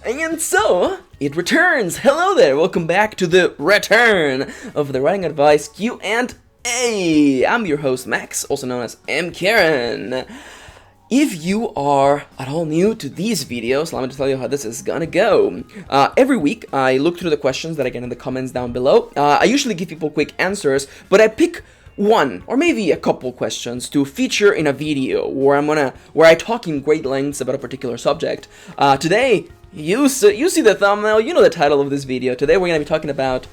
And so, it returns! Hello there! Welcome back to the return of the Writing Advice Q&A! I'm your host, Max, also known as M. Karen. If you are at all new to these videos, allow me to tell you how this is gonna go. Every week, I look through the questions that I get in the comments down below. I usually give people quick answers, but I pick one or maybe a couple questions to feature in a video where I talk in great lengths about a particular subject. Today, you see the thumbnail, you know the title of this video. Today we're going to be talking about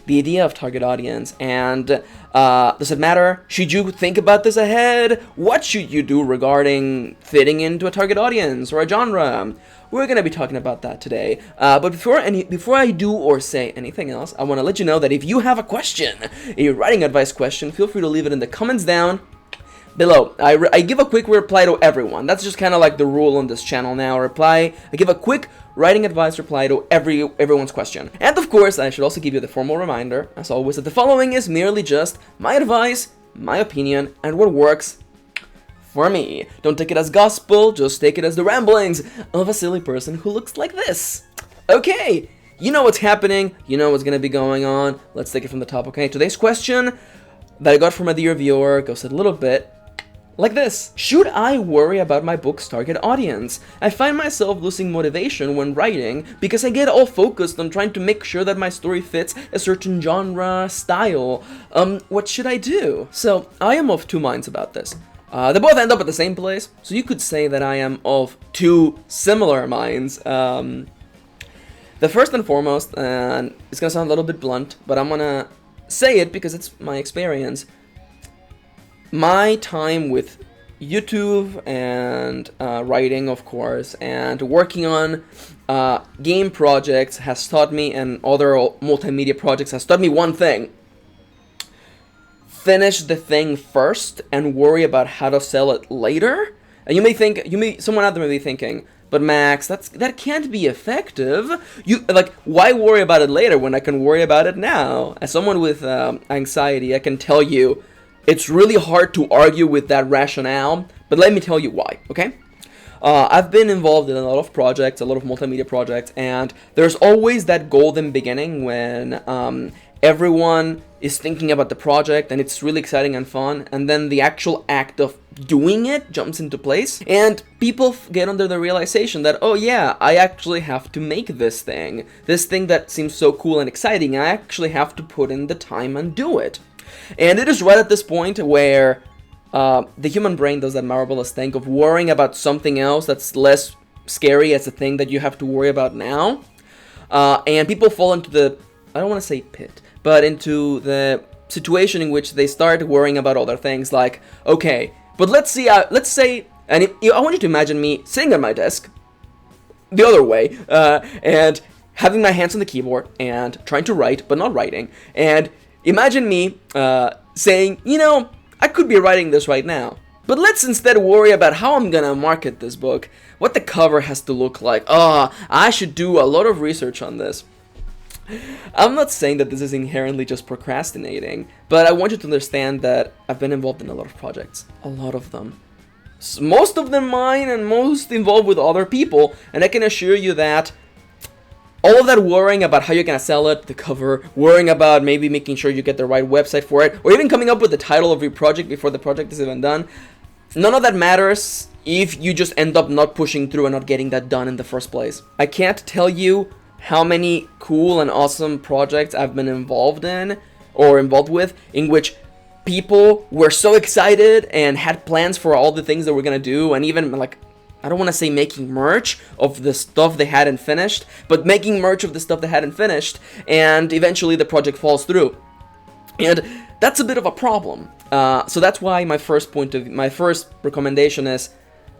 the idea of target audience, and does it matter? Should you think about this ahead? What should you do regarding fitting into a target audience or a genre? We're going to be talking about that today. But before I do or say anything else, I want to let you know that if you have a question, a writing advice question, feel free to leave it in the comments down below. I give a quick reply to everyone. That's just kind of like the rule on this channel now. I give a quick writing advice reply to everyone's question. And of course, I should also give you the formal reminder, as always, that the following is merely just my advice, my opinion, and what works for me. Don't take it as gospel, just take it as the ramblings of a silly person who looks like this. Okay, you know what's happening, you know what's gonna be going on. Let's take it from the top, okay? Today's question that I got from a dear viewer goes a little bit like this. Should I worry about my book's target audience? I find myself losing motivation when writing because I get all focused on trying to make sure that my story fits a certain genre, style. What should I do? So, I am of two minds about this. They both end up at the same place, so you could say that I am of two similar minds. The first and foremost, and it's gonna sound a little bit blunt, but I'm gonna say it because it's my experience. My time with YouTube and writing, of course, and working on game projects has taught me, and other multimedia projects has taught me one thing. Finish the thing first and worry about how to sell it later. And someone out there may be thinking, but Max, that can't be effective. Why worry about it later when I can worry about it now? As someone with anxiety, I can tell you, it's really hard to argue with that rationale, but let me tell you why, okay? I've been involved in a lot of projects, a lot of multimedia projects, and there's always that golden beginning when everyone is thinking about the project and it's really exciting and fun, and then the actual act of doing it jumps into place, and people get under the realization that, oh yeah, I actually have to make this thing that seems so cool and exciting. I actually have to put in the time and do it. And it is right at this point where the human brain does that marvelous thing of worrying about something else that's less scary as a thing that you have to worry about now. And people fall into the, I don't want to say pit, but into the situation in which they start worrying about other things like, okay, but let's say, and I want you to imagine me sitting at my desk, the other way, and having my hands on the keyboard and trying to write, but not writing, and imagine me saying, you know, I could be writing this right now, but let's instead worry about how I'm gonna market this book, what the cover has to look like. I should do a lot of research on this. I'm not saying that this is inherently just procrastinating, but I want you to understand that I've been involved in a lot of projects, a lot of them. Most of them mine and most involved with other people, and I can assure you that all of that worrying about how you're gonna sell it, the cover, worrying about maybe making sure you get the right website for it, or even coming up with the title of your project before the project is even done, none of that matters if you just end up not pushing through and not getting that done in the first place. I can't tell you how many cool and awesome projects I've been involved with, in which people were so excited and had plans for all the things that we're gonna do, and even like, I don't want to say making merch of the stuff they hadn't finished, but making merch of the stuff they hadn't finished, and eventually the project falls through. And that's a bit of a problem. So that's why my first recommendation is,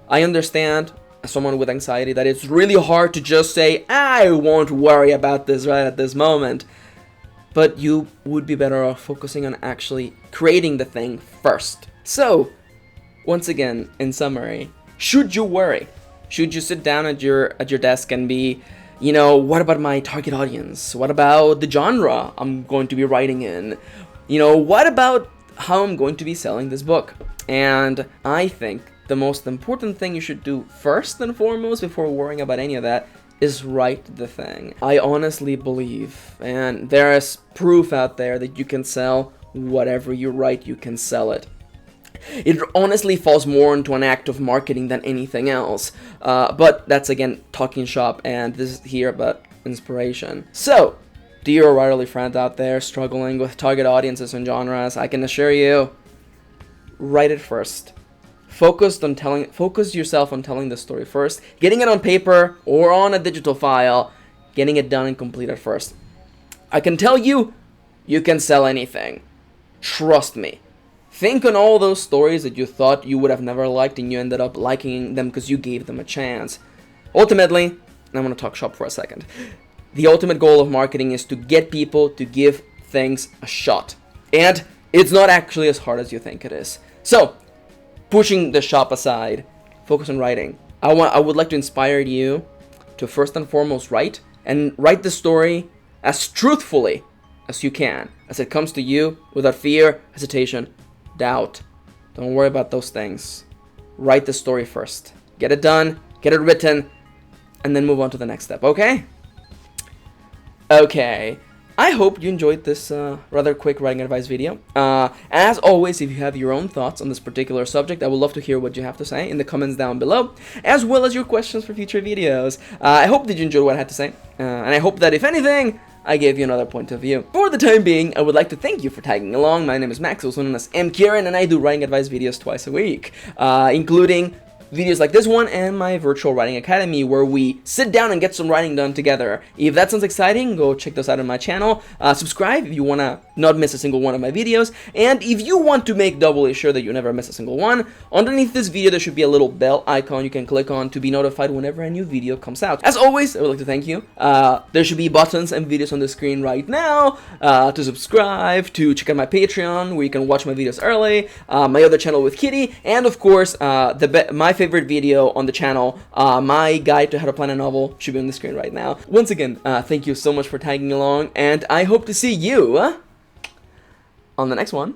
I understand, as someone with anxiety, that it's really hard to just say, I won't worry about this right at this moment. But you would be better off focusing on actually creating the thing first. So, once again, in summary, should you worry? Should you sit down at your desk and be, you know, what about my target audience? What about the genre I'm going to be writing in? You know, what about how I'm going to be selling this book? And I think the most important thing you should do first and foremost before worrying about any of that is write the thing. I honestly believe, and there is proof out there, that you can sell whatever you write, you can sell it. It honestly falls more into an act of marketing than anything else. But that's, again, talking shop, and this is here about inspiration. So, dear writerly friend out there struggling with target audiences and genres, I can assure you, write it first. Focus yourself on telling the story first, getting it on paper or on a digital file, getting it done and completed first. I can tell you, you can sell anything. Trust me. Think on all those stories that you thought you would have never liked and you ended up liking them because you gave them a chance. Ultimately, I'm going to talk shop for a second. The ultimate goal of marketing is to get people to give things a shot. And it's not actually as hard as you think it is. So, pushing the shop aside, focus on writing. I would like to inspire you to first and foremost write the story as truthfully as you can, as it comes to you, without fear, hesitation, doubt. Don't worry about those things. Write the story first. Get it done, get it written, and then move on to the next step, okay? Okay. I hope you enjoyed this rather quick writing advice video. As always, if you have your own thoughts on this particular subject, I would love to hear what you have to say in the comments down below, as well as your questions for future videos. I hope that you enjoyed what I had to say, and I hope that, if anything, I gave you another point of view. For the time being, I would like to thank you for tagging along. My name is Max, also known as MKieran, and I do writing advice videos twice a week, including videos like this one and my virtual writing academy, where we sit down and get some writing done together. If that sounds exciting, go check those out on my channel. Subscribe if you want to not miss a single one of my videos, and if you want to make doubly sure that you never miss a single one, underneath this video there should be a little bell icon you can click on to be notified whenever a new video comes out. As always, I would like to thank you. There should be buttons and videos on the screen right now to subscribe, to check out my Patreon where you can watch my videos early, my other channel with Kitty, and of course my favorite video on the channel, my guide to how to plan a novel, should be on the screen right now. Once again, thank you so much for tagging along, and I hope to see you on the next one.